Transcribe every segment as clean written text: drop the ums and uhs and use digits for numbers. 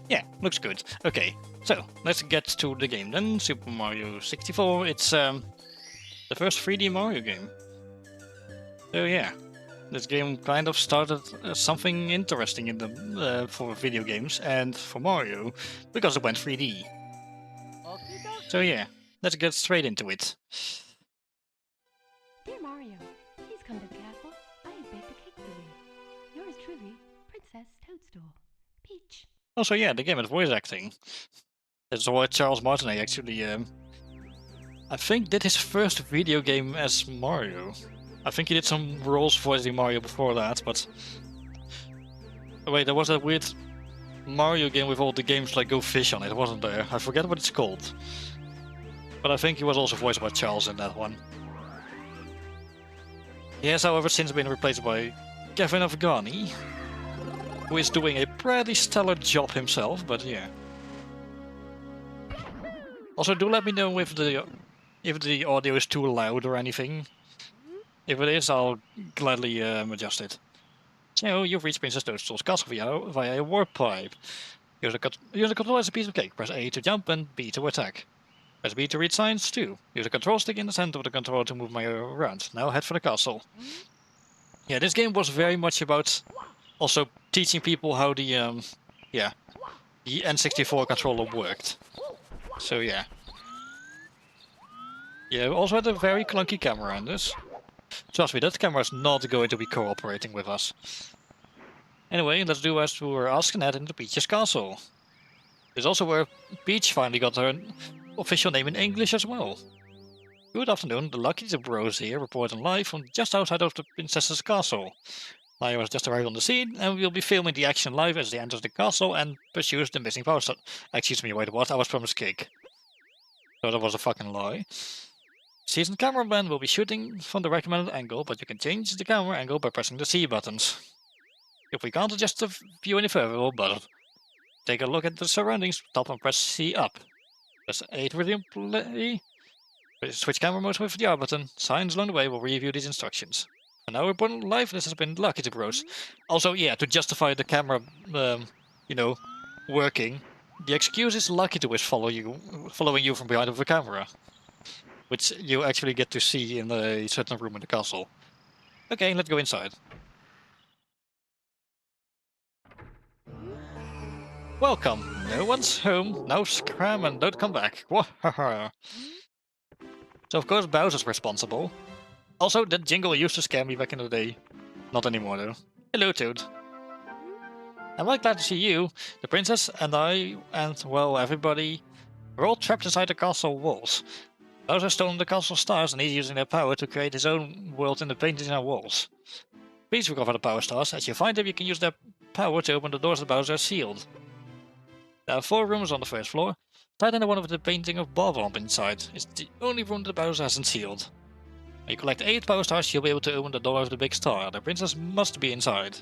Yeah, looks good. Okay, so let's get to the game then. Super Mario 64. It's the first 3D Mario game. So yeah, this game kind of started something interesting in the for video games and for Mario because it went 3D. So yeah, let's get straight into it. Dear Mario, please come to the castle. I have baked a cake for you. Yours truly, Princess Toadstool. Peach. Also, yeah, the game had voice acting. That's why Charles Martinet actually, I think, did his first video game as Mario. I think he did some roles voicing Mario before that, but... Oh, wait, there was that weird Mario game with all the games like Go Fish on it, wasn't there? I forget what it's called. But I think he was also voiced by Charles in that one. He has, however, since been replaced by Kevin Afghani, who is doing a pretty stellar job himself, but yeah. Also, do let me know if the audio is too loud or anything. If it is, I'll gladly adjust it. So, you've reached Princess Toadstool's castle via a warp pipe. Use the control as a piece of cake. Press A to jump and B to attack. Press B to read signs too. Use the control stick in the center of the controller to move Mario around. Now head for the castle. Yeah, this game was very much about also teaching people how the N64 controller worked. So yeah. Yeah, we also had a very clunky camera in this. Trust me, that camera is not going to be cooperating with us. Anyway, let's do as we were asked and head into Peach's castle. This is also where Peach finally got her official name in English as well. Good afternoon, the Lucky Bros here, reporting live from just outside of the princess's castle. Mario has just arrived on the scene, and we'll be filming the action live as he enters the castle and pursues the missing power star. Excuse me, wait, what? I was promised cake. So that was a fucking lie. Seasoned cameraman will be shooting from the recommended angle, but you can change the camera angle by pressing the C buttons. If we can't adjust the view any further, we'll button. Take a look at the surroundings, stop and press C up. Press A to resume play. Switch camera modes with the R button. Signs along the way will review these instructions. And now we're born live, this has been Lucky to Bros. Also, yeah, to justify the camera, working, the excuse is Lucky to is following you from behind of the camera. Which you actually get to see in a certain room in the castle. Okay, let's go inside. Welcome. No one's home. Now scram and don't come back. So of course Bowser's responsible. Also, that jingle used to scare me back in the day. Not anymore though. Hello, Toad. I'm really glad to see you. The princess and I, and well, everybody, we're all trapped inside the castle walls. Bowser stole the castle stars and he's using their power to create his own world in the paintings on walls. Please recover the power stars. As you find them, you can use their power to open the doors that Bowser has sealed. There are 4 rooms on the first floor. Tied into one of the painting of Bob-omb inside. It's the only room that Bowser hasn't sealed. When you collect 8 power stars, you'll be able to open the door of the big star. The princess must be inside.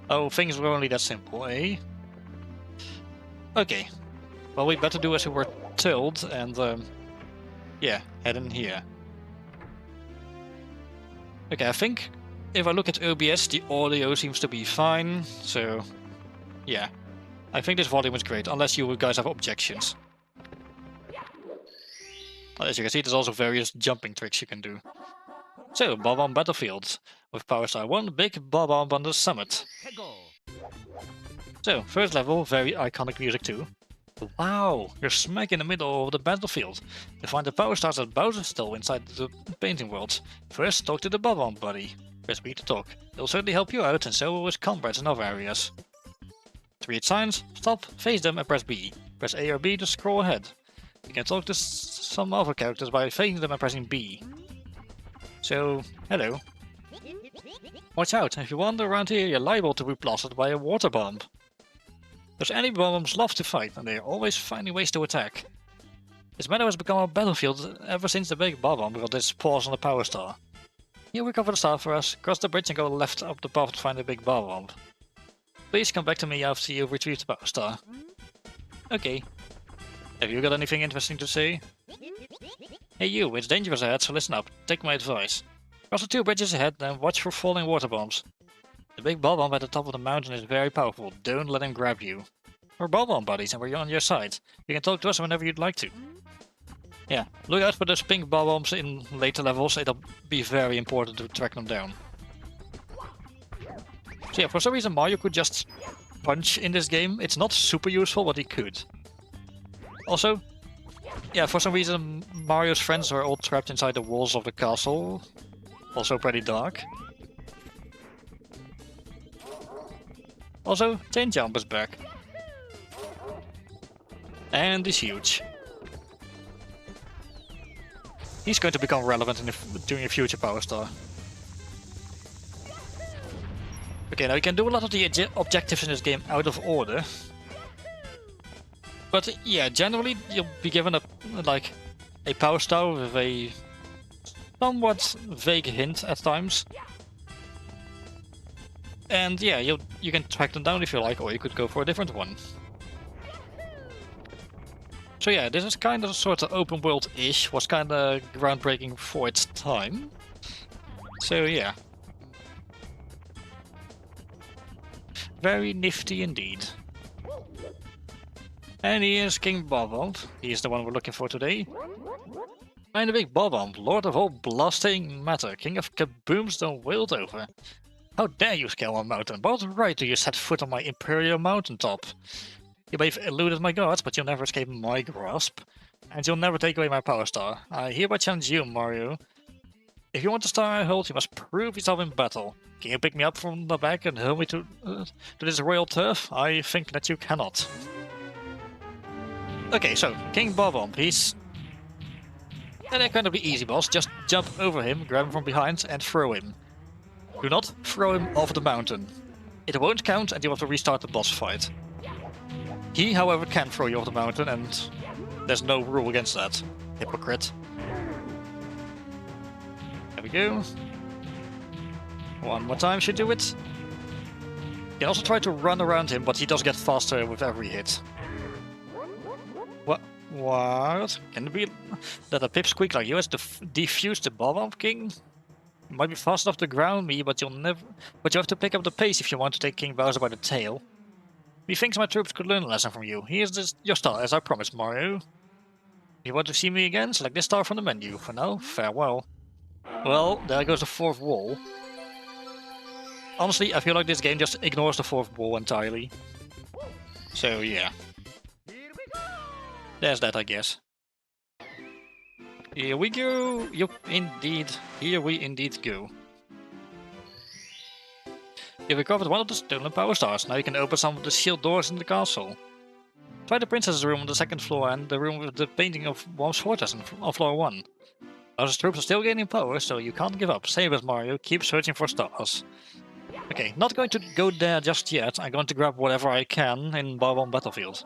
Oh, things were only that simple, eh? Okay. Well, we better do as we were told, and yeah, head in here. Okay, I think if I look at OBS, the audio seems to be fine, so yeah. I think this volume is great, unless you guys have objections. As you can see, there's also various jumping tricks you can do. So, Bob-omb Battlefield. With Power Star 1, big Bob-omb on the summit. So, first level, very iconic music too. Wow, you're smack in the middle of the battlefield. To find the power stars that Bowser stole inside the painting worlds, first talk to the Bob-omb buddy. Press B to talk. It'll certainly help you out, and so will his comrades in other areas. To read signs, stop, face them, and press B. Press A or B to scroll ahead. You can talk to some other characters by facing them and pressing B. So, hello. Watch out, if you wander around here, you're liable to be blasted by a water bomb. Those enemy bombs love to fight, and they're always finding ways to attack. This meadow has become a battlefield ever since the big Bob-omb got its paws on the power star. You recover the star for us, cross the bridge and go left up the path to find the big Bob-omb. Please come back to me after you've retrieved the power star. Okay. Have you got anything interesting to say? Hey you, it's dangerous ahead, so listen up. Take my advice. Cross the 2 bridges ahead and watch for falling water bombs. The big Bob-omb at the top of the mountain is very powerful. Don't let him grab you. We're Bob-omb buddies and we're on your side. You can talk to us whenever you'd like to. Yeah, look out for those pink Bob-ombs in later levels. It'll be very important to track them down. So yeah, for some reason Mario could just punch in this game. It's not super useful, but he could. Also, yeah, for some reason Mario's friends are all trapped inside the walls of the castle. Also pretty dark. Also, Chain Jump is back. And he's huge. He's going to become relevant during a future Power Star. Okay, now you can do a lot of the objectives in this game out of order. But yeah, generally you'll be given a Power Star with a somewhat vague hint at times. And yeah, you can track them down if you like, or you could go for a different one. So yeah, this is kind of sort of open world-ish, was kind of groundbreaking for its time. So yeah. Very nifty indeed. And here's King Bob-omb. He's the one we're looking for today. I'm the big Bob-omb, Lord of all blasting matter, King of kabooms the world over. How dare you scale my mountain? What right do you set foot on my imperial mountaintop? You may have eluded my guards, but you'll never escape my grasp. And you'll never take away my Power Star. I hereby challenge you, Mario. If you want the star I hold, you must prove yourself in battle. Can you pick me up from the back and hurl me to this royal turf? I think that you cannot. Okay, so, King Bob-omb, he's... And they're kind of the easy boss. Just jump over him, grab him from behind, and throw him. Do not throw him off the mountain. It won't count and you have to restart the boss fight. He, however, can throw you off the mountain and there's no rule against that. Hypocrite. There we go. One more time should do it. You can also try to run around him, but he does get faster with every hit. What? Can it be that a pipsqueak like you has defused the Bob-omb King? You might be fast enough to ground me, but you have to pick up the pace if you want to take King Bowser by the tail. Methinks my troops could learn a lesson from you. Here's your star, as I promised, Mario. If you want to see me again, select this star from the menu. For now, farewell. Well, there goes the fourth wall. Honestly, I feel like this game just ignores the fourth wall entirely. So yeah. There's that, I guess. Here we go! Yup, indeed. Here we indeed go. You've recovered one of the stolen Power Stars. Now you can open some of the sealed doors in the castle. Try the princess's room on the second floor and the room with the painting of Worm's Fortress on floor 1. Bowser's troops are still gaining power, so you can't give up. Save it, Mario. Keep searching for stars. Okay, not going to go there just yet. I'm going to grab whatever I can in Bob-omb Battlefield.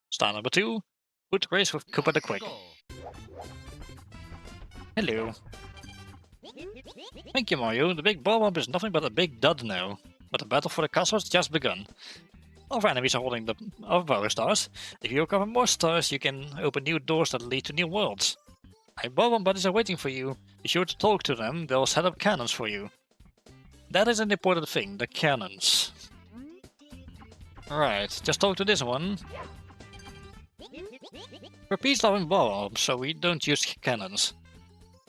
Star number 2. Foot race with Koopa the Quick. Hello. Thank you, Mario. The big Bob-omb is nothing but a big dud now. But the battle for the castle has just begun. Our enemies are holding our Power Stars. If you recover more stars, you can open new doors that lead to new worlds. My Bob-omb buddies are waiting for you. Be sure to talk to them. They'll set up cannons for you. That is an important thing, the cannons. Right, just talk to this one. We're peace-loving Bob-omb, so we don't use cannons.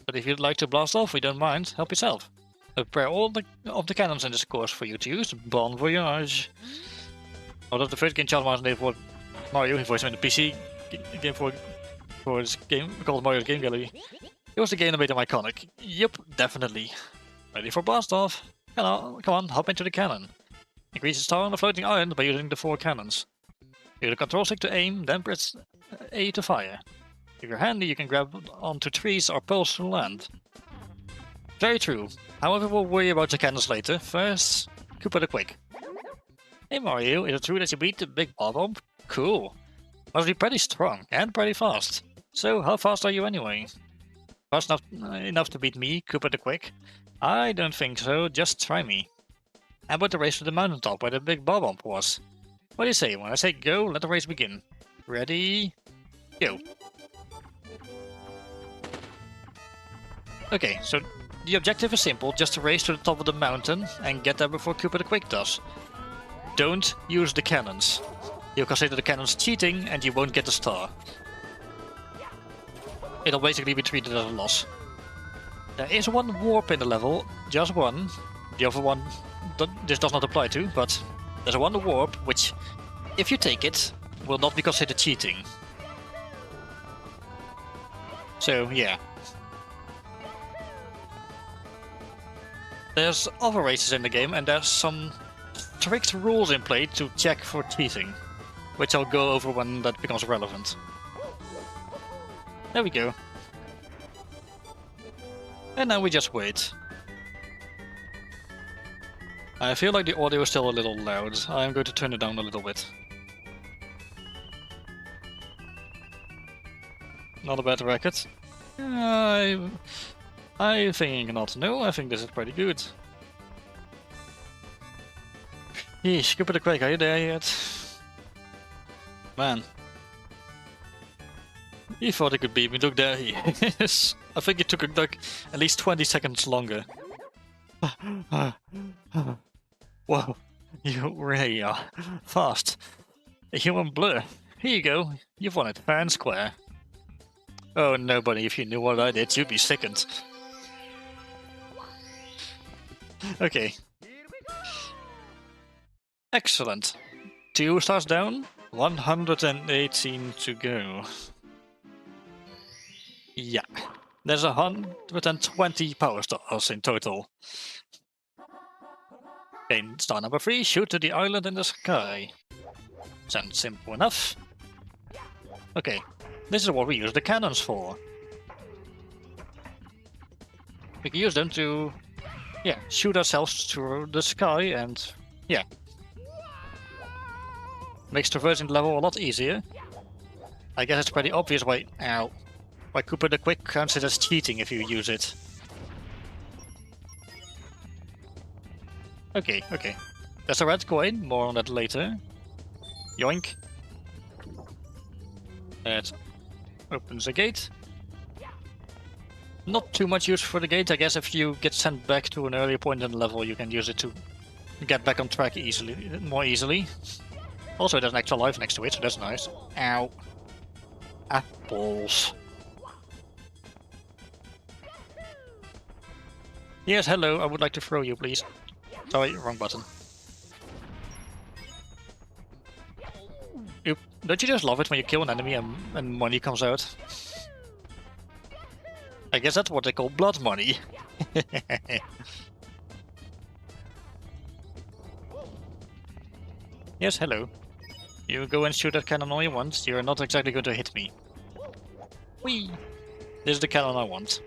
But if you'd like to blast off, we don't mind. Help yourself. I prepare all of the cannons in this course for you to use. Bon voyage. Although the first game Child Mario for Mario, he voiced him in the PC game for this game called Mario's Game Gallery. It was the game that made him iconic. Yep, definitely. Ready for blast off? Come on, hop into the cannon. Increase the star on the floating island by using the 4 cannons. Use the control stick to aim, then press A to fire. If you're handy, you can grab onto trees or poles to land. Very true. However, we'll worry about the cannons later. First, Koopa the Quick. Hey Mario, is it true that you beat the big Bob-omb? Cool. Must be pretty strong and pretty fast. So, how fast are you anyway? Fast enough to beat me, Koopa the Quick? I don't think so, just try me. How about the race to the mountaintop where the big Bob-omb was? What do you say? When I say go, let the race begin. Ready? Go. Okay, so the objective is simple, just to race to the top of the mountain and get there before Cooper the Quick does. Don't use the cannons. You'll consider the cannons cheating and you won't get the star. It'll basically be treated as a loss. There is one warp in the level, just one. The other one this does not apply to, but there's one warp which, if you take it, will not be considered cheating. So yeah. There's other races in the game and there's some strict rules in play to check for cheating, which I'll go over when that becomes relevant. There we go. And now we just wait. I feel like the audio is still a little loud. I'm going to turn it down a little bit. Not a bad record. I think not. No, I think this is pretty good. Yeesh, Cooper the Quake, are you there yet? Man. He thought he could beat me. Look, there he is. I think it took like at least 20 seconds longer. Whoa, you really are fast. A human blur. Here you go. You've won it fair and square. Oh, nobody, if you knew what I did, you'd be sickened. Okay. Excellent. 2 stars down, 118 to go. Yeah. There's 120 power stars in total. Okay, star number 3, shoot to the island in the sky. Sounds simple enough. Okay, this is what we use the cannons for. We can use them to, yeah, shoot ourselves through the sky and, yeah. Makes traversing the level a lot easier. I guess it's pretty obvious why Cooper the Quick counts it as cheating if you use it. Okay. There's a red coin, more on that later. Yoink. That opens a gate. Not too much use for the gate. I guess if you get sent back to an earlier point in the level, you can use it to get back on track more easily. Also, there's an extra life next to it, so that's nice. Ow. Apples. Yes, hello, I would like to throw you, please. Sorry, wrong button. Oop. Don't you just love it when you kill an enemy and money comes out? I guess that's what they call blood money. Yes, hello. You go and shoot that cannon all you want, you're not exactly going to hit me. Whee! This is the cannon I want.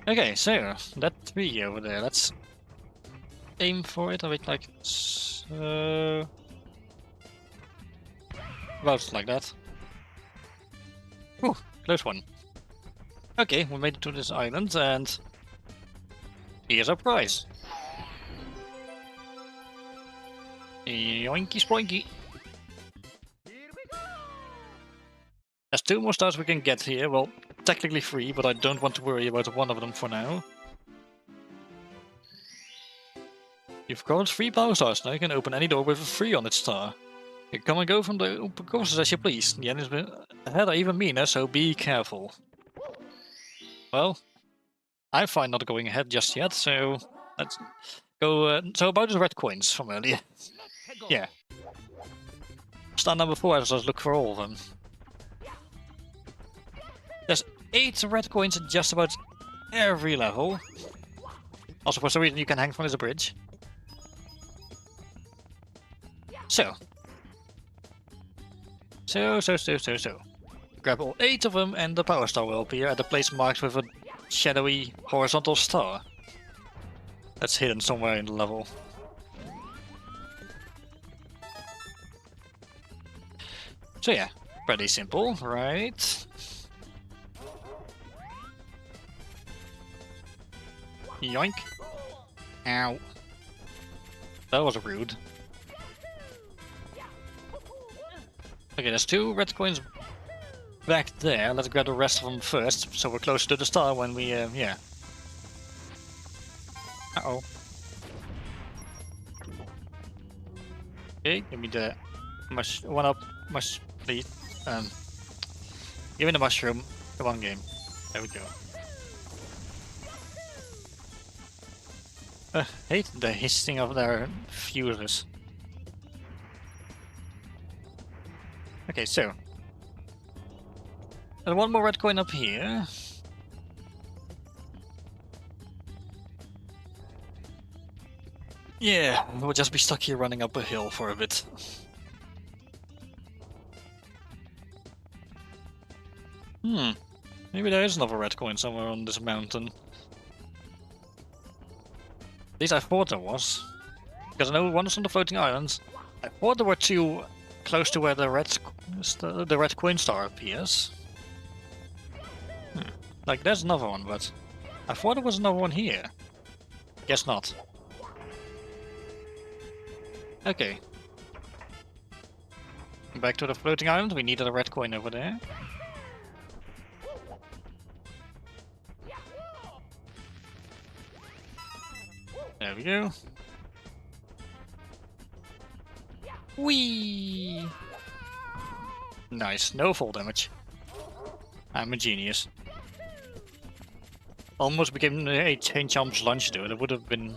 Okay, so, that tree over there, let's aim for it a bit like so. About like that. Whew, close one. Okay, we made it to this island, and here's our prize. Yoinky sploinky. There's 2 more stars we can get here. Well, technically 3, but I don't want to worry about one of them for now. You've got 3 power stars, now you can open any door with a 3 on its star. You come and go from the open courses as you please. The enemies ahead are even meaner, so be careful. Well, I'm fine not going ahead just yet, so let's go. So about the red coins from earlier. Yeah. Star number 4, let's look for all of them. There's 8 red coins in just about every level. Also, for some reason, you can hang from this bridge. So. Grab all 8 of them and the power star will appear at a place marked with a shadowy horizontal star. That's hidden somewhere in the level. So yeah, pretty simple, right? Yoink. Ow. That was rude. Okay, there's 2 red coins back there. Let's grab the rest of them first, so we're closer to the star when we, yeah. Uh-oh. Okay, give me the one up, please. Give me the mushroom. Come on, game. There we go. Hate the hissing of their fuses. Okay, so. And one more red coin up here. Yeah, we'll just be stuck here running up a hill for a bit. Maybe there is another red coin somewhere on this mountain. At least I thought there was. Because I know one is on the floating islands. I thought there were two close to where the red coin star appears. Like, there's another one, but I thought there was another one here. Guess not. Okay. Back to the floating island. We needed a red coin over there. There we go. Whee! Nice, no fall damage. I'm a genius. Almost became a 10 chomps lunch though. That would have been...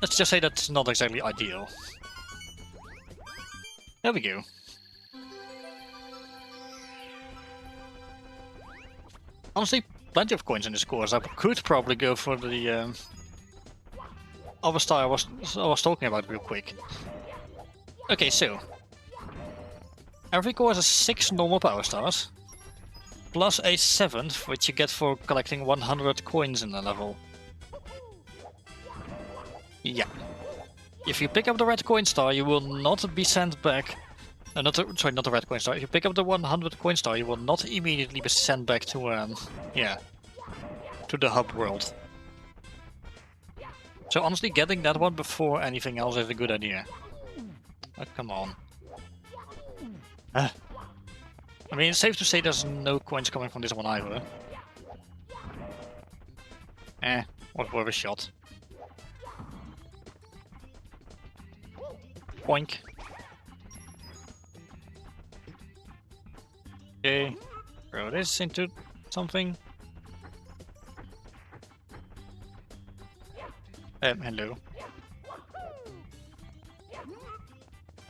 Let's just say that's not exactly ideal. There we go. Honestly, plenty of coins in this course. I could probably go for the other star I was talking about real quick. Okay, so every course has 6 normal power stars, plus a 7th, which you get for collecting 100 coins in the level. Yeah. If you pick up the red coin star, you will not be sent back. Not the red coin star. If you pick up the 100 coin star, you will not immediately be sent back to yeah, to the hub world. So honestly, getting that one before anything else is a good idea. Oh, come on. I mean, it's safe to say there's no coins coming from this one either. What worth a shot. Boink. Okay, throw this into something. Hello.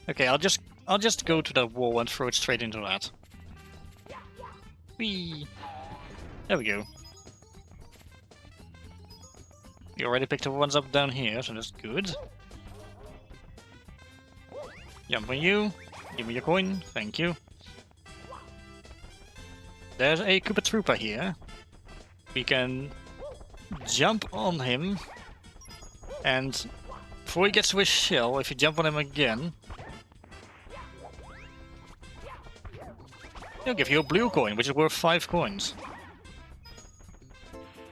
Okay, I'll just go to the wall and throw it straight into that. Whee! There we go. You already picked the ones up down here, so that's good. Jump on you. Give me your coin. Thank you. There's a Koopa Troopa here. We can jump on him. And before he gets to his shell, if you jump on him again, he'll give you a blue coin, which is worth 5 coins.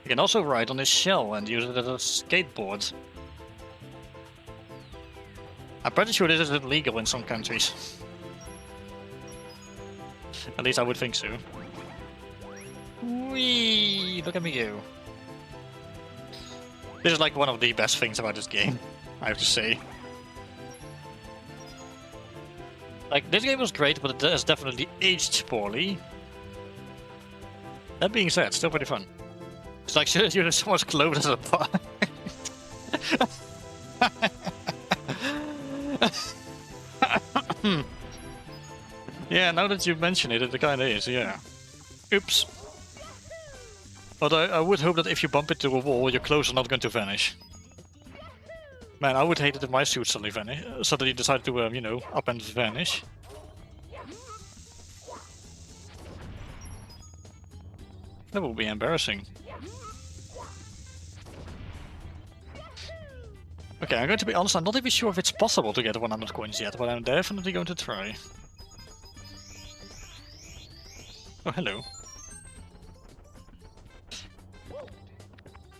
You can also ride on his shell and use it as a skateboard. I'm pretty sure this is illegal in some countries. At least I would think so. Whee! Look at me go. This is like one of the best things about this game, I have to say. Like, this game was great, but it has definitely aged poorly. That being said, still pretty fun. It's like you're so much clothes as a part. Yeah, now that you mention it, it kinda is, yeah. Oops. Although I would hope that if you bump into a wall, your clothes are not going to vanish. Man, I would hate it if my suit suddenly decided to, you know, up and vanish. That would be embarrassing. Okay, I'm going to be honest, I'm not even sure if it's possible to get 100 coins yet, but I'm definitely going to try. Oh, hello.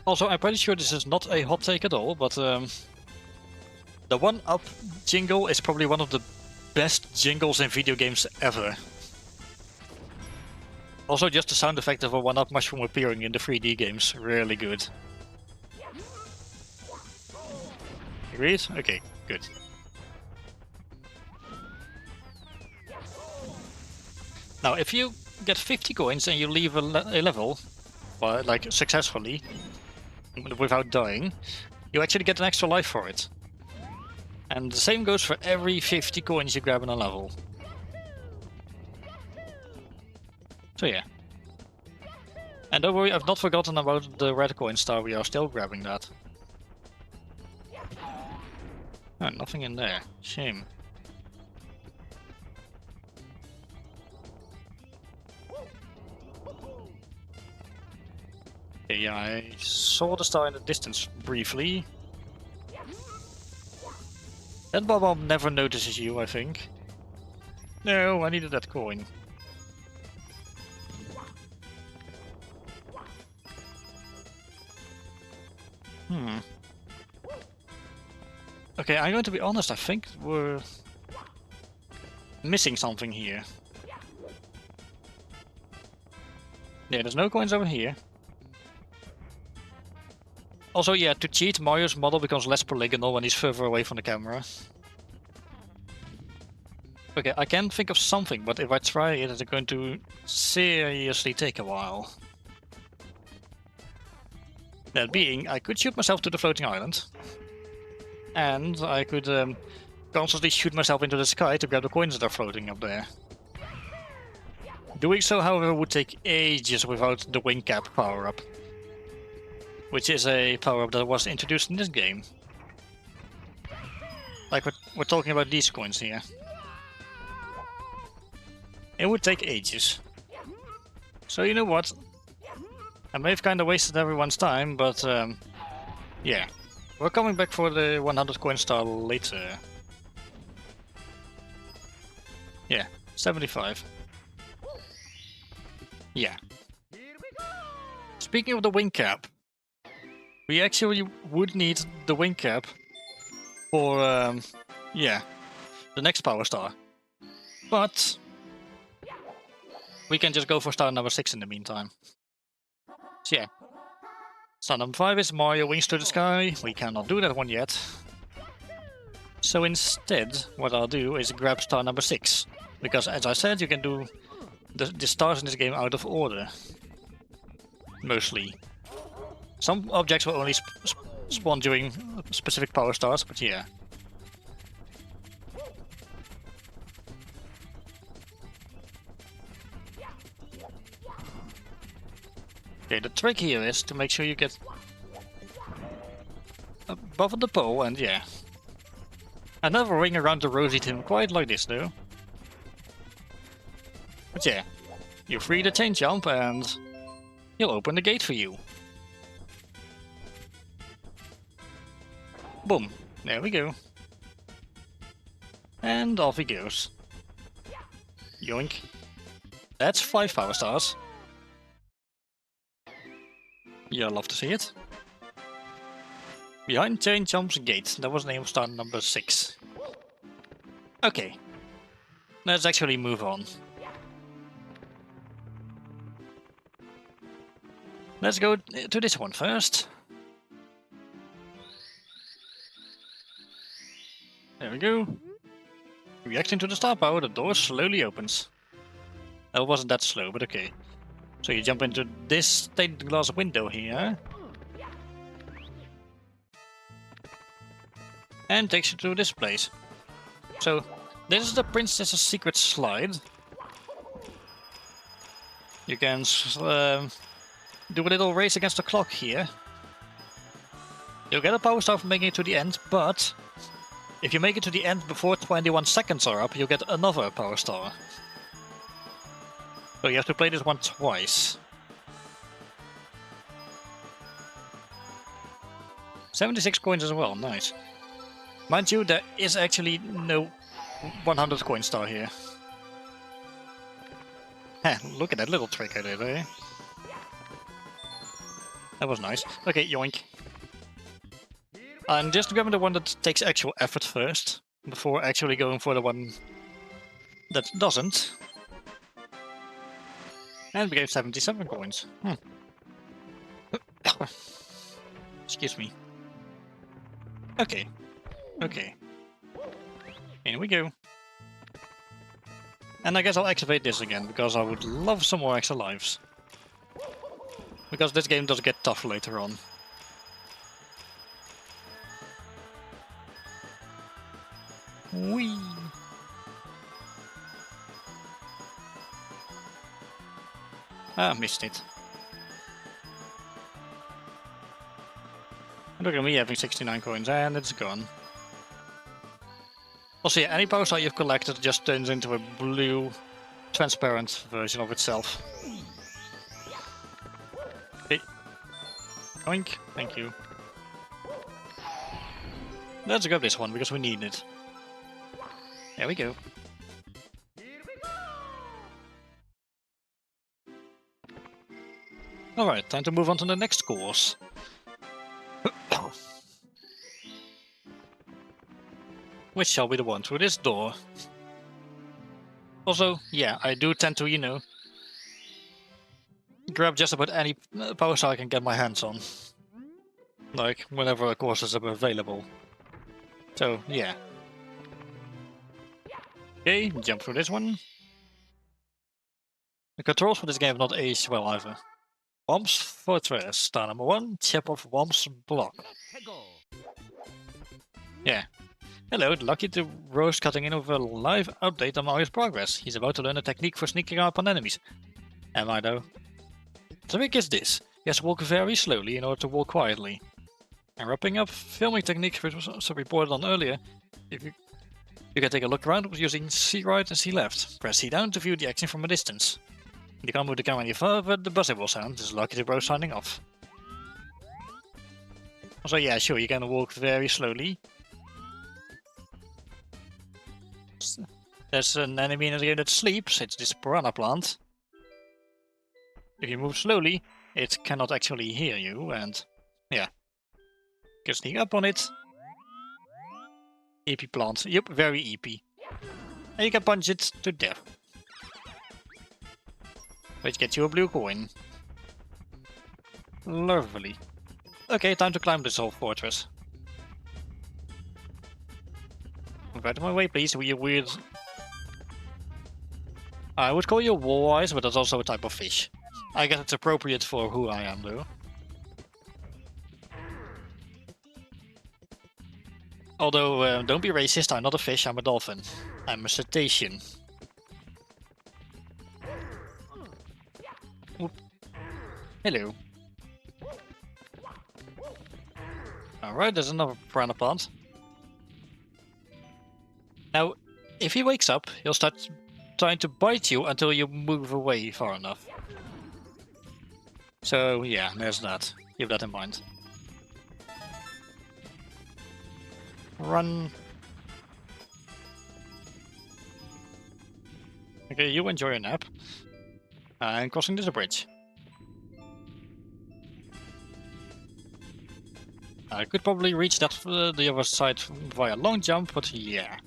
Also, I'm pretty sure this is not a hot take at all, but the 1-up jingle is probably one of the best jingles in video games ever. Also, just the sound effect of a 1-up mushroom appearing in the 3D games, really good. Agreed? Okay, good. Now, if you get 50 coins and you leave a level, well, like successfully, without dying, you actually get an extra life for it. And the same goes for every 50 coins you grab in a level. So yeah. And don't worry, I've not forgotten about the red coin star, we are still grabbing that. Oh, nothing in there. Shame. Okay, yeah, I saw the star in the distance briefly. That Bob never notices you, I think. No, I needed that coin. Okay, I'm going to be honest, I think we're missing something here. Yeah, there's no coins over here. Also, yeah, to cheat, Mario's model becomes less polygonal when he's further away from the camera. Okay, I can think of something, but if I try it, it's going to seriously take a while. That being, I could shoot myself to the floating island. And I could constantly shoot myself into the sky to grab the coins that are floating up there. Doing so, however, would take ages without the wing cap power-up. Which is a power-up that was introduced in this game. Like, we're talking about these coins here. It would take ages. So you know what? I may have kinda wasted everyone's time, but yeah. We're coming back for the 100 coin star later. Yeah, 75. Yeah. Speaking of the wing cap, we actually would need the wing cap for, yeah, the next power star. But we can just go for star number 6 in the meantime. So yeah. Star number 5 is Mario Wings to the Sky. We cannot do that one yet. So instead, what I'll do is grab star number 6. Because as I said, you can do the stars in this game out of order. Mostly. Some objects will only spawn during specific power stars, but yeah. Okay, the trick here is to make sure you get above the pole, and yeah. I never ring around the rosy Tim quite like this though. But yeah, you free the chain jump and he'll open the gate for you. Boom, there we go. And off he goes. Yoink. That's 5 power stars. You'll love to see it. Behind chain jumps gate. That was the name of star number 6. Okay. Let's actually move on. Let's go to this one first. There we go. Reacting to the star power, the door slowly opens. That wasn't that slow, but okay. So you jump into this stained glass window here. And takes you to this place. So, this is the Princess's Secret Slide. You can do a little race against the clock here. You'll get a power star for making it to the end, but if you make it to the end before 21 seconds are up, you'll get another power star. So you have to play this one twice. 76 coins as well, nice. Mind you, there is actually no 100 coin star here. Heh, look at that little trick I did, eh? That was nice. Okay, yoink. I'm just grabbing the one that takes actual effort first, before actually going for the one that doesn't. And we gave 77 coins. Excuse me. Okay. Okay. In we go. And I guess I'll activate this again, because I would love some more extra lives. Because this game does get tough later on. Whee! Ah, missed it. And look at me having 69 coins, and it's gone. Also, yeah, any power star you've collected just turns into a blue, transparent version of itself. Okay. Oink, thank you. Let's grab this one, because we need it. There we go. Alright, time to move on to the next course. Which shall be the one through this door. Also, yeah, I do tend to, you know, grab just about any power star I can get my hands on. Like, whenever courses are available. So, yeah. Okay, jump through this one. The controls for this game have not aged well either. Womp's Fortress, star number 1, chip of Womp's block. Yeah. Hello, lucky to Rose cutting in with a live update on Mario's progress. He's about to learn a technique for sneaking up on enemies. Am I though? The trick is this. He has to walk very slowly in order to walk quietly. And wrapping up filming technique which was also reported on earlier, you can take a look around using C right and C left. Press C down to view the action from a distance. If you can't move the camera any further, the buzzer will sound. This is lucky to Rose signing off. Also, yeah, sure, you can walk very slowly. There's an enemy in the game that sleeps, it's this piranha plant. If you move slowly, it cannot actually hear you, and yeah. You can sneak up on it. EP plant, yep, very EP. And you can punch it to death. Which gets you a blue coin. Lovely. Okay, time to climb this whole fortress. Move out of my way, please, you weird... I would call you walleyes, but that's also a type of fish. I guess it's appropriate for who I am, though. Although, don't be racist, I'm not a fish, I'm a dolphin. I'm a cetacean. Oop. Hello. Alright, there's another piranha plant. Now, if he wakes up, he'll start trying to bite you until you move away far enough. So, yeah, there's that. Keep that in mind. Run. Okay, you enjoy your nap. And crossing this bridge. I could probably reach that the other side via long jump, but yeah.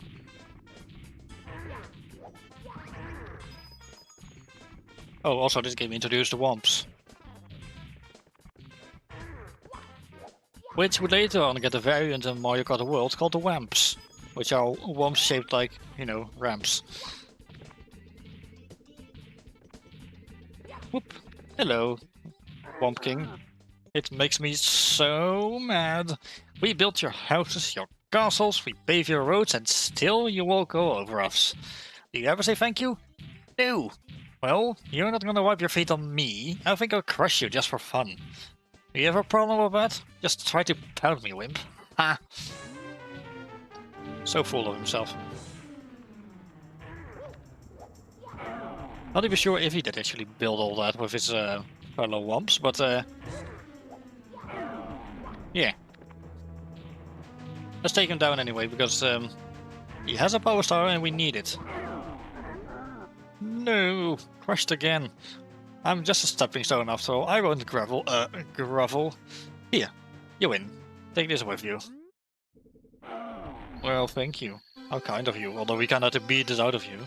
Oh, also this game introduced the Womps. Which would later on get a variant in Mario Kart World called the Wamps. Which are Womps shaped like, you know, ramps. Whoop. Hello, Womp King. It makes me so mad. We built your houses, your castles, we pave your roads, and still you will go over us. Do you ever say thank you? No. Well, you're not gonna wipe your feet on me. I think I'll crush you just for fun. Do you have a problem with that? Just try to pound me, wimp. Ha! So full of himself. Not even sure if he did actually build all that with his fellow Womps, but yeah. Let's take him down anyway, because he has a power star and we need it. No! Crushed again. I'm just a stepping stone after all. I won't grovel. Here, you win. Take this with you. Well, thank you. How kind of you, although we cannot beat this out of you.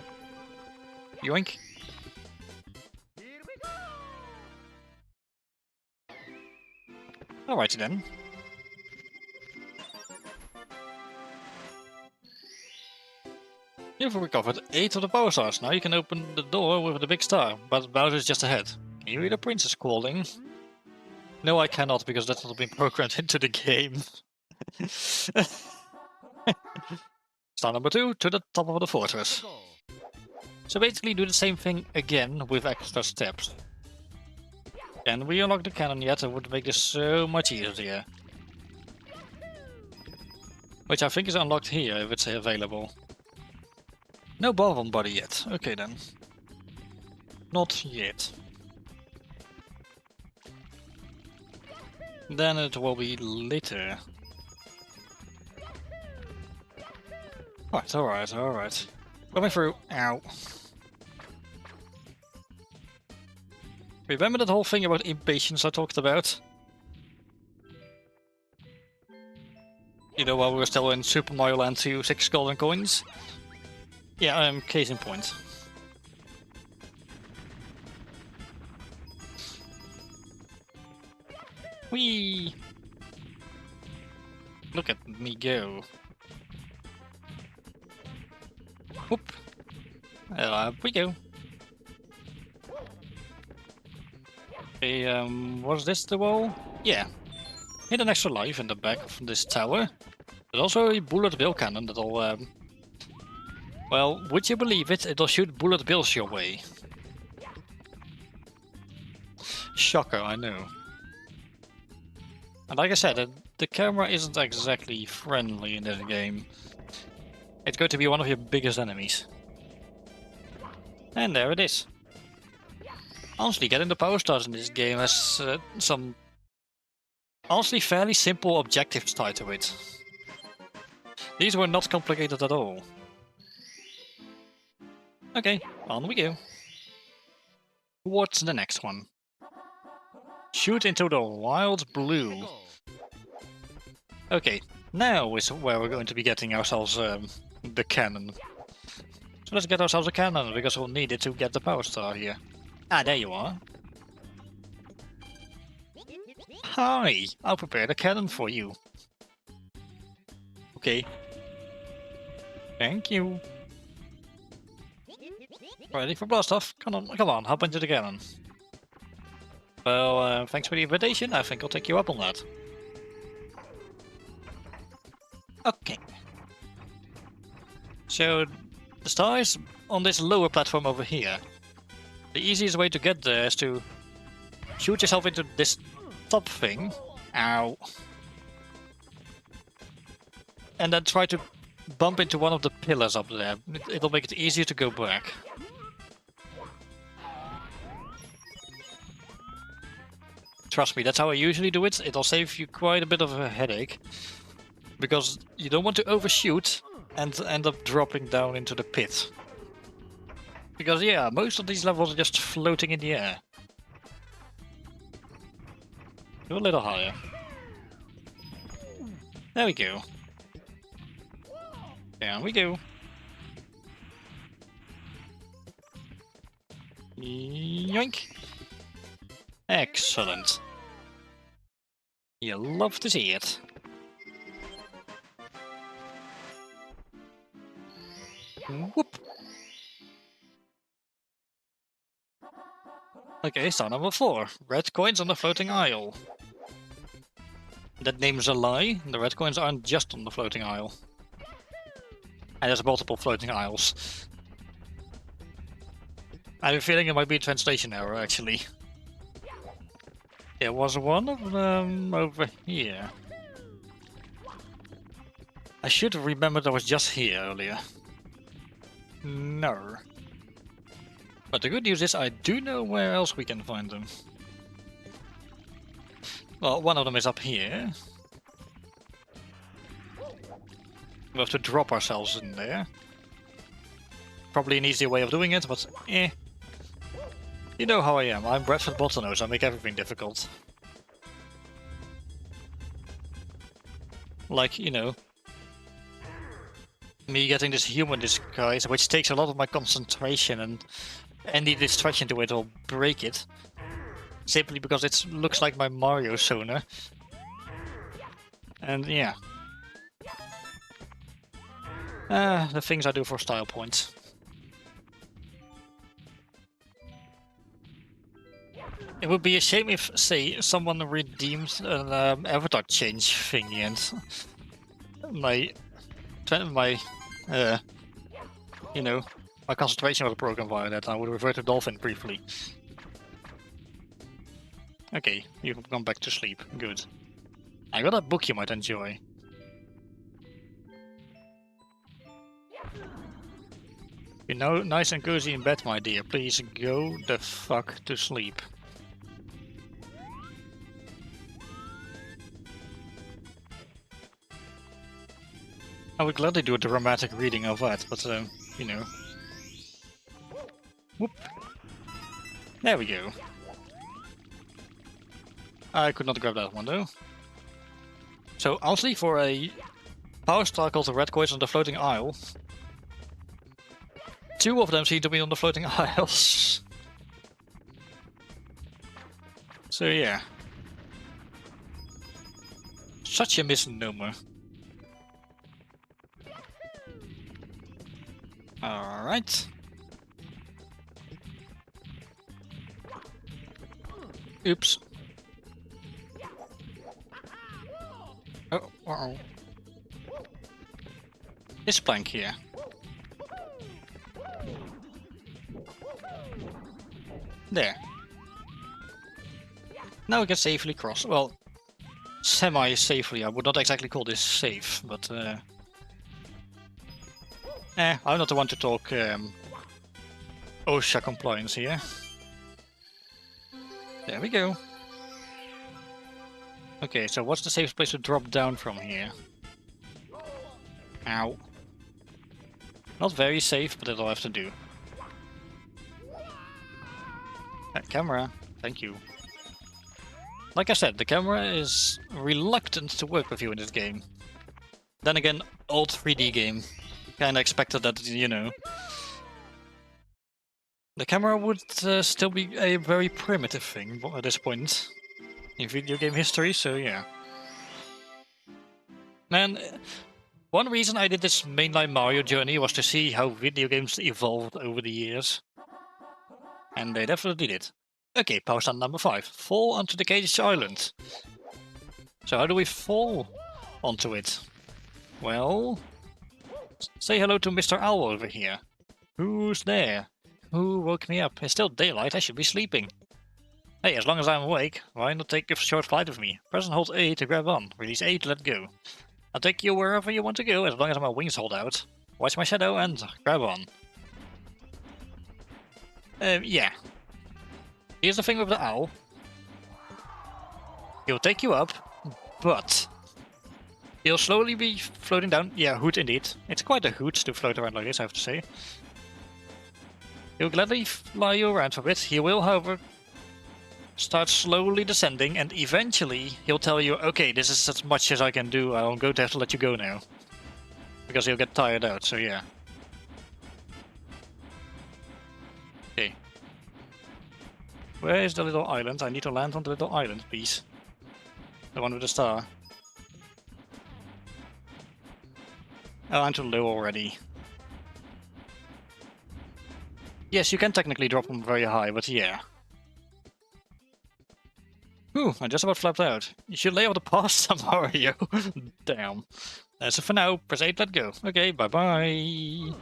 Yoink. Alrighty then. You've recovered 8 of the power stars. Now you can open the door with the big star, but Bowser is just ahead. Can you hear the princess calling? No, I cannot, because that's not been programmed into the game. Star number 2 to the top of the fortress. So basically do the same thing again with extra steps. Can we unlock the cannon yet? It would make this so much easier. Which I think is unlocked here, if it's available. No Bob-omb body yet. Okay then. Not yet. Then it will be later. Alright. Coming through. Ow. Remember that whole thing about impatience I talked about? You know, while we were still in Super Mario Land 2 6 golden coins? Yeah, case in point. Whee! Look at me go. Whoop! Up we go. Okay, was this the wall? Yeah. Hit an extra life in the back of this tower. There's also a bullet bill cannon that'll, well, would you believe it? It'll shoot bullet bills your way. Shocker, I know. And like I said, the camera isn't exactly friendly in this game. It's going to be one of your biggest enemies. And there it is. Honestly, getting the power stars in this game has some honestly fairly simple objectives tied to it. These were not complicated at all. Okay, on we go. What's the next one? Shoot into the wild blue. Okay, now is where we're going to be getting ourselves the cannon. So let's get ourselves a cannon, because we'll need it to get the power star here. Ah, there you are. Hi, I'll prepare the cannon for you. Okay. Thank you. Ready for blast off? Come on, hop into the cannon. Well, thanks for the invitation. I think I'll take you up on that. Okay. So, the star is on this lower platform over here. The easiest way to get there is to shoot yourself into this top thing. Ow. And then try to bump into one of the pillars up there. It'll make it easier to go back. Trust me, that's how I usually do it. It'll save you quite a bit of a headache. Because you don't want to overshoot and end up dropping down into the pit. Because yeah, most of these levels are just floating in the air. Go a little higher. There we go. Down we go. Yoink! Excellent. You love to see it. Whoop! Okay, star number 4. Red coins on the floating isle. That name's a lie. The red coins aren't just on the floating isle. And there's multiple floating isles. I have a feeling it might be a translation error, actually. There was one of them over here. I should have remembered I was just here earlier. No. But the good news is I do know where else we can find them. Well, one of them is up here. We have to drop ourselves in there. Probably an easier way of doing it, but eh. You know how I am. I'm Bradford Bottlenose. I make everything difficult. Like, you know, me getting this human disguise, which takes a lot of my concentration, and any distraction to it will break it. Simply because it looks like my Mario Sona. And yeah. The things I do for style points. It would be a shame if, say, someone redeems an avatar change thingy and you know, my concentration was broken via that. I would revert to Dolphin briefly. Okay, you've gone back to sleep. Good. I got a book you might enjoy. You know, nice and cozy in bed, my dear. Please go the fuck to sleep. I would gladly do a dramatic reading of that, but, you know. Whoop. There we go. I could not grab that one, though. So, honestly, for a power star called the Red Coins on the Floating Isle, 2 of them seem to be on the Floating Isles. So, yeah. Such a misnomer. Alright. Oops. Oh, uh-oh. This plank here. There. Now we can safely cross. Well, semi-safely. I would not exactly call this safe, but I'm not the one to talk OSHA compliance here. There we go. Okay, so what's the safest place to drop down from here? Ow. Not very safe, but it'll have to do. Camera, thank you. Like I said, the camera is reluctant to work with you in this game. Then again, old 3D game. Kinda expected that, you know. The camera would still be a very primitive thing at this point in video game history, so yeah. Man, one reason I did this mainline Mario journey was to see how video games evolved over the years. And they definitely did. Okay, power stand number 5. Fall onto the caged island. So how do we fall onto it? Well, say hello to Mr. Owl over here. Who's there? Who woke me up? It's still daylight, I should be sleeping. Hey, as long as I'm awake, why not take a short flight with me? Press and hold A to grab on. Release A to let go. I'll take you wherever you want to go, as long as my wings hold out. Watch my shadow and grab on. Yeah. Here's the thing with the owl. He'll take you up, but he'll slowly be floating down. Yeah, hoot indeed. It's quite a hoot to float around like this, I have to say. He'll gladly fly you around for a bit. He will, however, start slowly descending, and eventually he'll tell you, okay, this is as much as I can do, I'm going to have to let you go now. Because he'll get tired out, so yeah. Okay. Where is the little island? I need to land on the little island, please. The one with the star. Oh, I'm too low already. Yes, you can technically drop them very high, but yeah. Ooh, I just about flapped out. You should lay off the past some Mario. Damn. So for now, press 8, let go. Okay, bye-bye.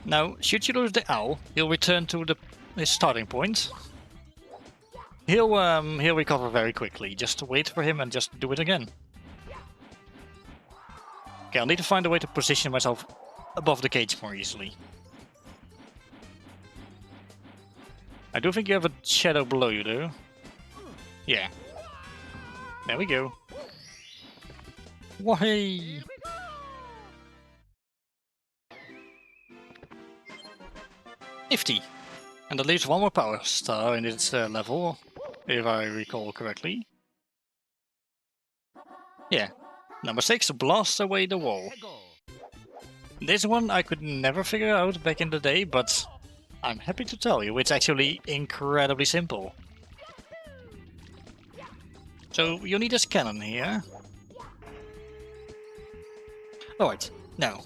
Now, should you lose the owl, he'll return to his starting point. He'll recover very quickly. Just wait for him and just do it again. Okay, I'll need to find a way to position myself above the cage more easily. I do think you have a shadow below you, though. Yeah. There we go. Why? Nifty. And at least one more power star in its level, if I recall correctly. Yeah. Number 6, blast away the wall. This one I could never figure out back in the day, but I'm happy to tell you it's actually incredibly simple. So you need this cannon here. Alright, now.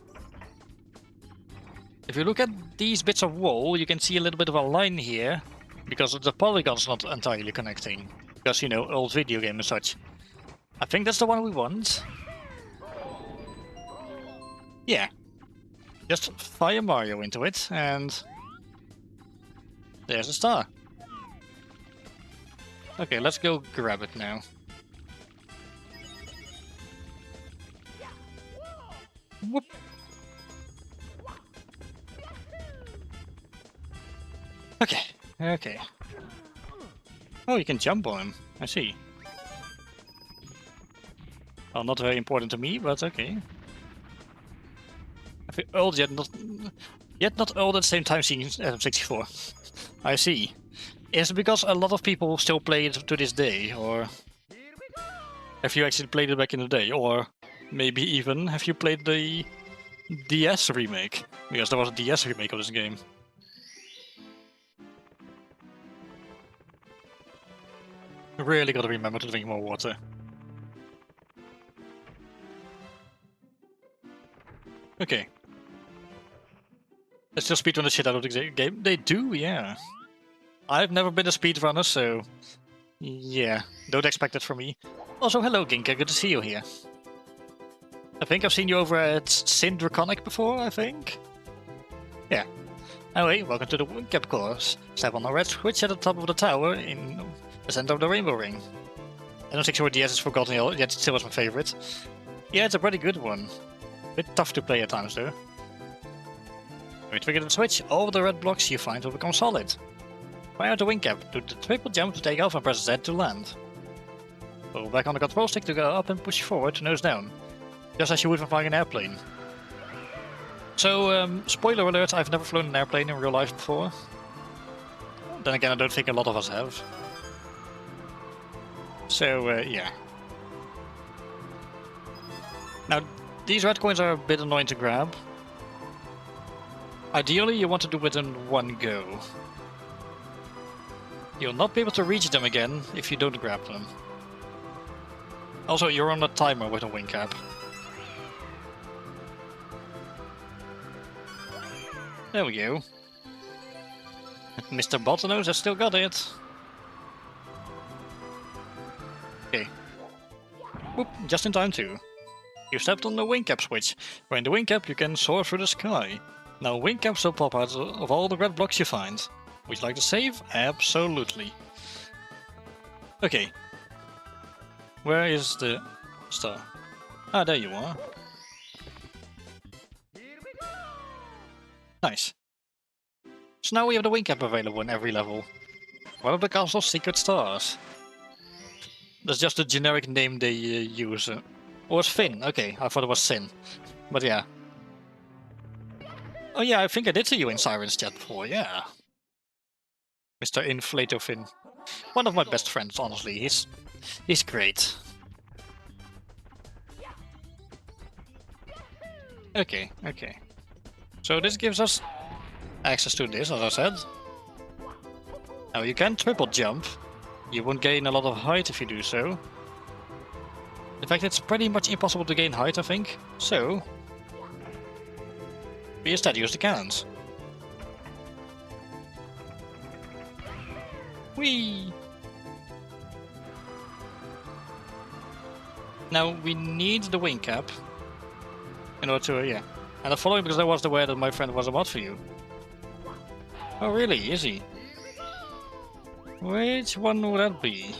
If you look at these bits of wall, you can see a little bit of a line here. Because the polygon's not entirely connecting. Because, you know, old video game and such. I think that's the one we want. Yeah. Just fire Mario into it, and... there's a star. Okay, let's go grab it now. Whoop. Okay, okay. Oh, you can jump on him. I see. Well, not very important to me, but okay. I feel old yet not old at the same time seeing SM64. I see. Is it because a lot of people still play it to this day, or have you actually played it back in the day, or maybe even have you played the DS remake? Because there was a DS remake of this game. Really gotta remember to drink more water. Okay. Let's just speedrun the shit out of the game. They do, yeah. I've never been a speedrunner, so... yeah, don't expect it from me. Also, hello Ginka, good to see you here. I think I've seen you over at Sin Draconic before, I think? Yeah. Anyway, welcome to the Wingcap course. Step on the red switch at the top of the tower in the center of the rainbow ring. I don't think sure DS is forgotten yet, it still was my favorite. Yeah, it's a pretty good one. Bit tough to play at times though. When you trigger the switch, all of the red blocks you find will become solid. Fire the wing cap, do the triple jump to take off and press Z to land. Pull back on the control stick to go up and push forward to nose down. Just as you would when flying an airplane. So, spoiler alert, I've never flown an airplane in real life before. Then again, I don't think a lot of us have. So, yeah. Now, these red coins are a bit annoying to grab. Ideally, you want to do it in one go. You'll not be able to reach them again if you don't grab them. Also, you're on a timer with a wing cap. There we go. Mr. Botanos has still got it. Okay. Whoop, just in time too. You stepped on the wing cap switch. Wearing the wing cap, you can soar through the sky. Now wing caps will pop out of all the red blocks you find. Would you like to save? Absolutely. Okay. Where is the star? Ah, there you are. Nice. So now we have the wing cap available in every level. One of the castle's secret stars. That's just a generic name they use. Or it's Finn. Okay, I thought it was Sin. But yeah. Oh yeah, I think I did see you in Siren's chat before, yeah. Mr. Inflato Finn. One of my best friends, honestly. He's great. Okay, okay. So this gives us access to this, as I said. Now you can triple jump. You won't gain a lot of height if you do so. In fact, it's pretty much impossible to gain height, I think. So, we instead use the cannons. Whee! Now we need the wing cap in order to, yeah. And I'm following because I was aware that my friend was a mod for you. Oh really? Is he? Which one would that be?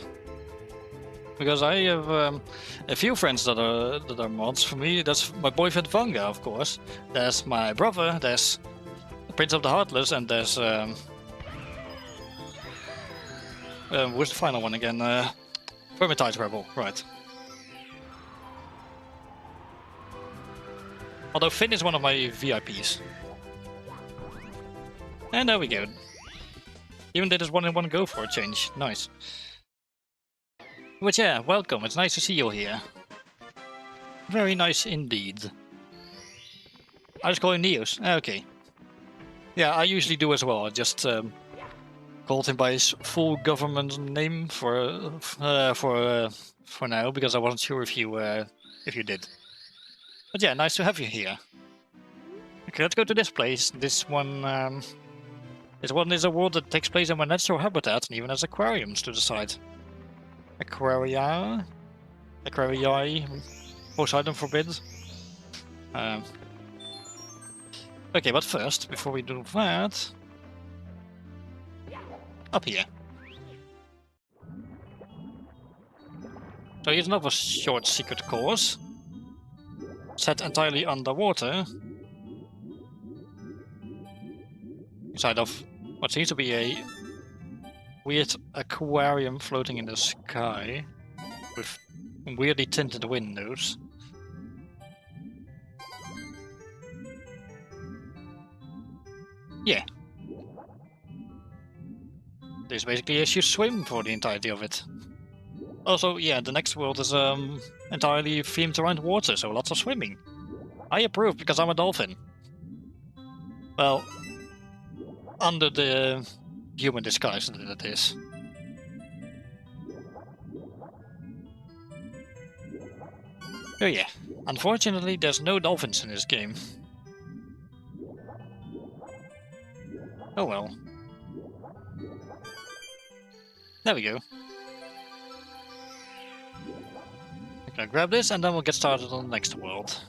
Because I have a few friends that are mods for me. That's my boyfriend Vanga, of course. There's my brother. There's Prince of the Heartless, and there's where's the final one again? Vermintide Rebel, right? Although Finn is one of my VIPs. And there we go. Even did this one in one go for a change. Nice. But yeah, welcome. It's nice to see you here. Very nice indeed. I just call you Neos. Okay. Yeah, I usually do as well. I just call called him by his full government name for now, because I wasn't sure if you did. But yeah, nice to have you here. Okay, let's go to this place. This one is a world that takes place in my natural habitat and even has aquariums to the side. Aquarii, Poseidon forbid. Okay, but first, before we do that, up here. So here's another short secret course, set entirely underwater, inside of what seems to be a weird aquarium floating in the sky, with weirdly tinted windows. Yeah. This basically lets you swim for the entirety of it. Also, yeah, the next world is entirely themed around water, so lots of swimming. I approve because I'm a dolphin. Well, under the human disguise that it is. Oh yeah, unfortunately there's no dolphins in this game. Oh well. There we go. I'm gonna grab this and then we'll get started on the next world.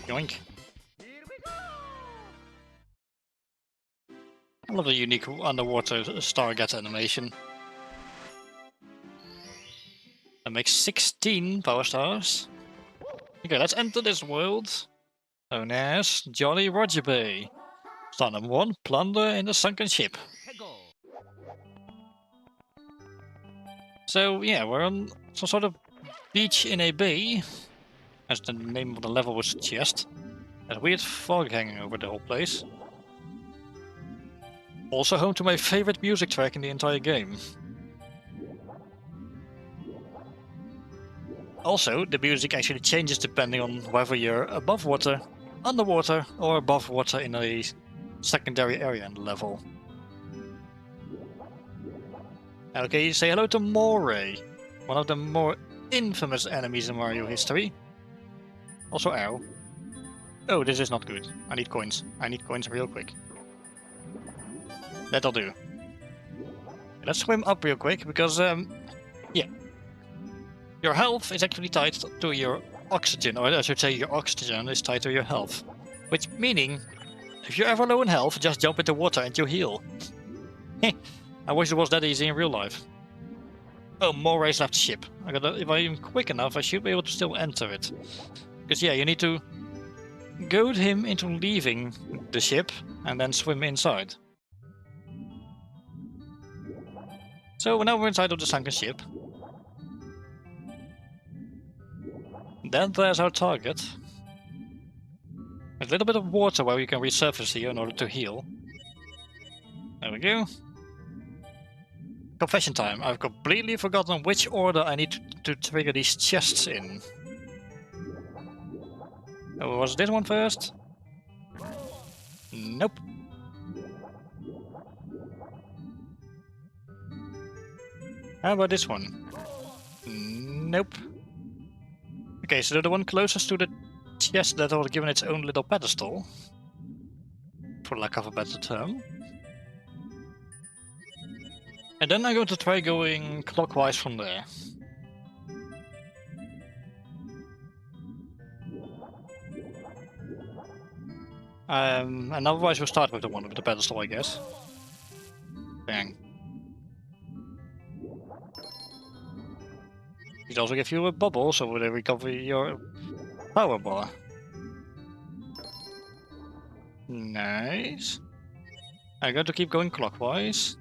Yoink. I love the unique underwater Stargate animation. That makes 16 power stars. Okay, let's enter this world, known as Jolly Roger Bay. Star number 1, plunder in the sunken ship. So yeah, we're on some sort of beach in a bay, as the name of the level would suggest. There's weird fog hanging over the whole place. Also home to my favorite music track in the entire game. Also, the music actually changes depending on whether you're above water, underwater, or above water in a secondary area in the level. Okay, say hello to Moray, one of the more infamous enemies in Mario history. Also, ow. Oh, this is not good. I need coins. I need coins real quick. That'll do. Let's swim up real quick, because, yeah. Your health is actually tied to your oxygen, or I should say your oxygen is tied to your health. Which meaning, if you're ever low in health, just jump into water and you heal. I wish it was that easy in real life. Oh, Moray's left the ship. If I'm quick enough, I should be able to still enter it. Because yeah, you need to goad him into leaving the ship and then swim inside. So now we're inside of the sunken ship. Then there's our target. There's a little bit of water where we can resurface here in order to heal. There we go. Confession time. I've completely forgotten which order I need to trigger these chests in. Oh, was this one first? Nope. How about this one? Nope. Okay, so the one closest to the chest that was given its own little pedestal, for lack of a better term. And then I'm going to try going clockwise from there. And otherwise we'll start with the one with the pedestal, I guess. Bang. It also gives you a bubble, so they recover your power bar. Nice. I'm going to keep going clockwise.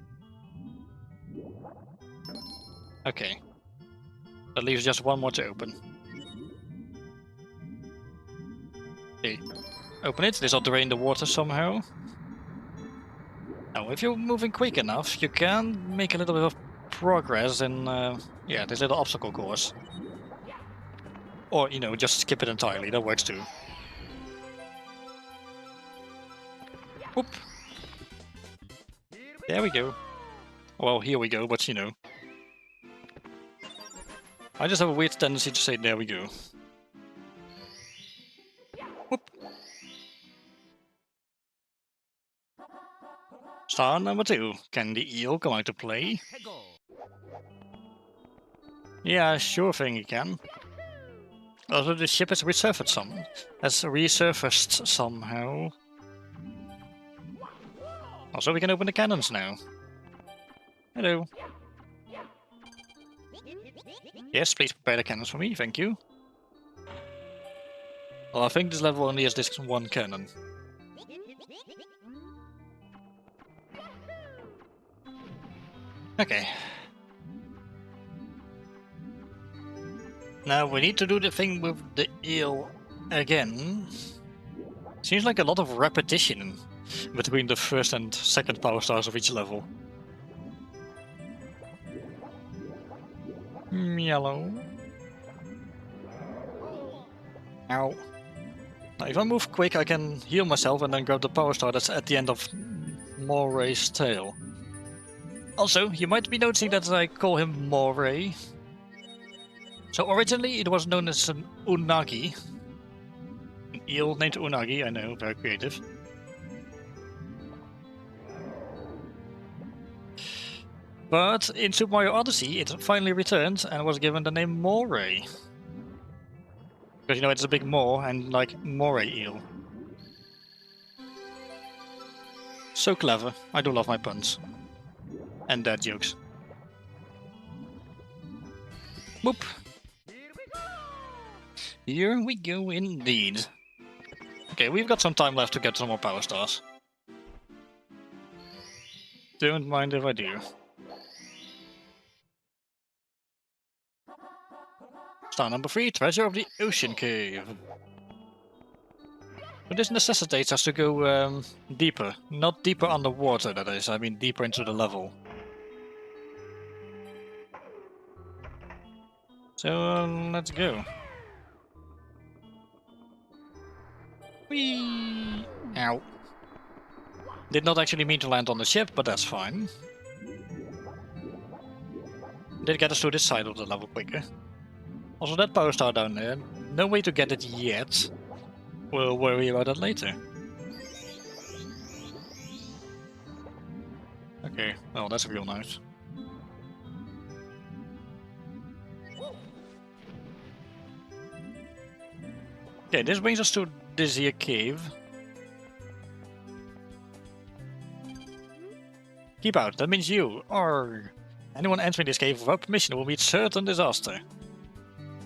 Okay. That leaves just one more to open. Okay. Open it. This will drain the water somehow. Now, if you're moving quick enough, you can make a little bit of progress in, yeah, this little obstacle course. Or, you know, just skip it entirely. That works too. Whoop. There we go. Well, here we go, but you know. I just have a weird tendency to say there we go. Whoop. Star number 2. Can the eel come out to play? Yeah, sure thing you can. Also, the ship has resurfaced somehow. Also, we can open the cannons now. Hello. Yes, please prepare the cannons for me, thank you. Well, I think this level only has this one cannon. Okay. Now we need to do the thing with the eel again. Seems like a lot of repetition between the first and second power stars of each level. Yellow. Ow. Now if I move quick I can heal myself and then grab the power star that's at the end of Moray's tail. Also, you might be noticing that I call him Moray. So originally it was known as an unagi. An eel named Unagi, I know, very creative. But in Super Mario Odyssey it finally returned and was given the name Moray. Because you know it's a big maw and like moray eel. So clever, I do love my puns. And dad jokes. Boop. Here we go indeed. Okay, we've got some time left to get some more power stars. Don't mind if I do. Star number 3, Treasure of the Ocean Cave. But this necessitates us to go deeper. Not deeper underwater, that is. I mean deeper into the level. So let's go. Whee! Ow. Did not actually mean to land on the ship, but that's fine. Did get us to this side of the level quicker. Also that power star down there, no way to get it yet. We'll worry about that later. Okay, well that's real nice. Okay, this brings us to this here cave. Keep out, that means you. Or anyone entering this cave without permission will meet certain disaster.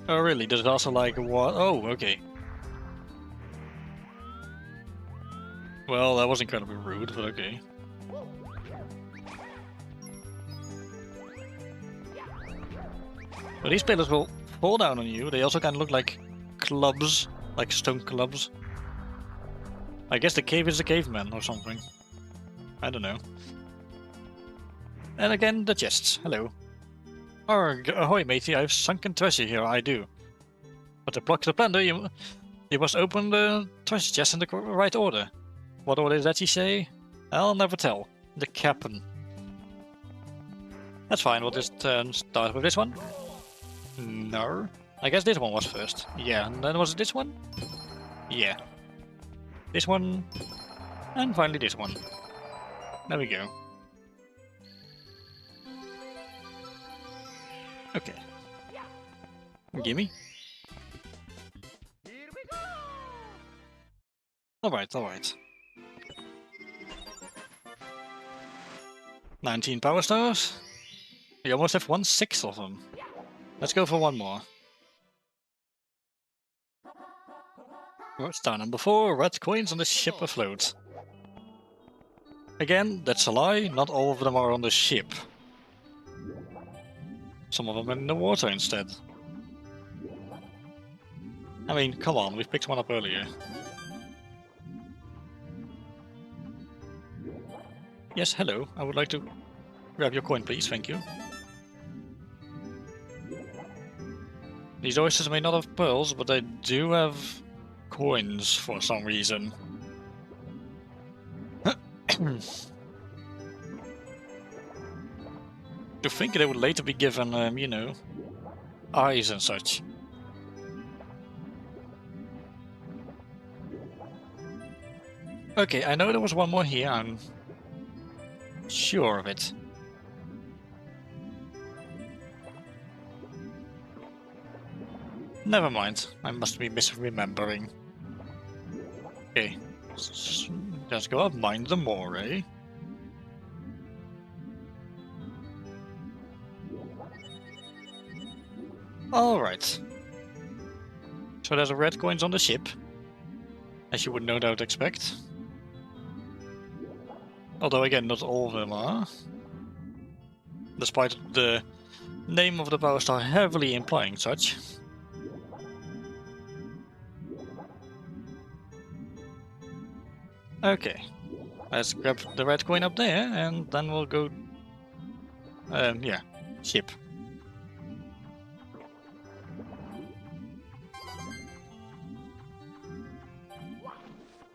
Oh really, disaster like what? Oh, okay. Well, that was incredibly rude, but okay. But these pillars will fall down on you. They also kind of look like clubs, like stone clubs. I guess the cave is a caveman or something. I don't know. And again, the chests. Hello. Arg, ahoy matey, I have sunken treasure here, I do. But to block the plunder, you must open the treasure chest in the right order. What order is that you say? I'll never tell. The captain. That's fine, we'll just start with this one. No. I guess this one was first. Yeah, and then was it this one? Yeah. This one. And finally this one. There we go. Okay. Gimme. Alright, alright. 19 power stars. We almost have 1/6 of them. Let's go for one more. Star number 4, red coins on the ship afloat. Again, that's a lie, not all of them are on the ship. Some of them are in the water instead. I mean, come on, we picked one up earlier. Yes, hello, I would like to grab your coin please, thank you. These oysters may not have pearls, but they do have coins for some reason. To think they would later be given, you know, eyes and such. Okay, I know there was one more here, I'm sure of it. Never mind, I must be misremembering. Okay, let's go up, mind the more, eh? Alright. So there's a red coins on the ship, as you would no doubt expect. Although again, not all of them are. Despite the name of the power star heavily implying such. Okay, let's grab the red coin up there, and then we'll go... yeah, ship.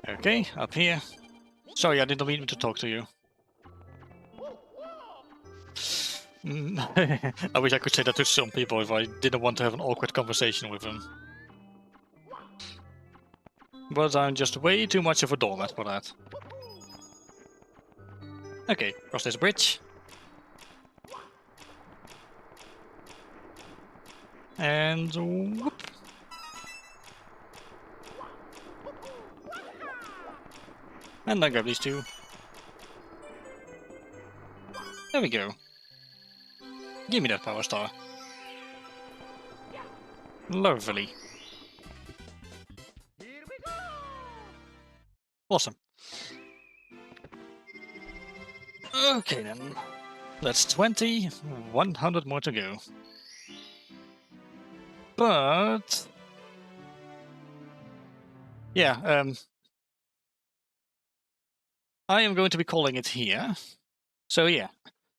Okay, up here. Sorry, I didn't mean to talk to you. I wish I could say that to some people if I didn't want to have an awkward conversation with them. But I'm just way too much of a doormat for that. Okay, cross this bridge. And whoop. And then grab these two. There we go. Give me that power star. Lovely. Awesome. Okay then. That's 20, 100 more to go. But... yeah, I am going to be calling it here. So yeah,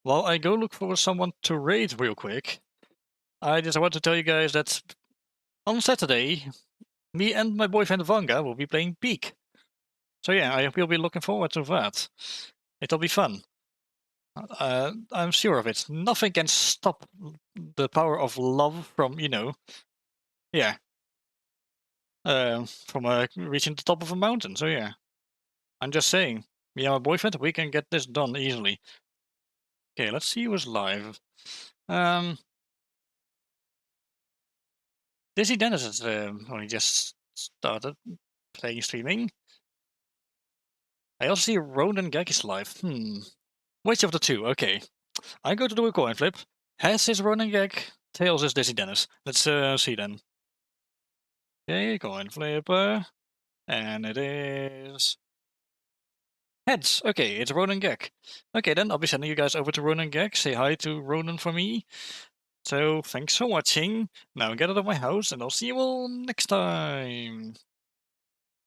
while I go look for someone to raid real quick, I just want to tell you guys that on Saturday, me and my boyfriend Vanga will be playing Peak. So yeah, I will be looking forward to that. It'll be fun. I'm sure of it. Nothing can stop the power of love from, you know, yeah, from reaching the top of a mountain. So yeah, I'm just saying, me and my boyfriend, we can get this done easily. Okay, let's see who's live. Dizzy Dennis has only just started playing streaming. I also see Ronan Gag is live. Which of the two? Okay. I go to do a coin flip. Heads is Ronan Gag, tails is Dizzy Dennis. Let's see then. Okay, coin flipper. And it is... heads. Okay, it's Ronan Gag. Okay, then I'll be sending you guys over to Ronan Gag. Say hi to Ronan for me. So, thanks for watching. Now get out of my house, and I'll see you all next time.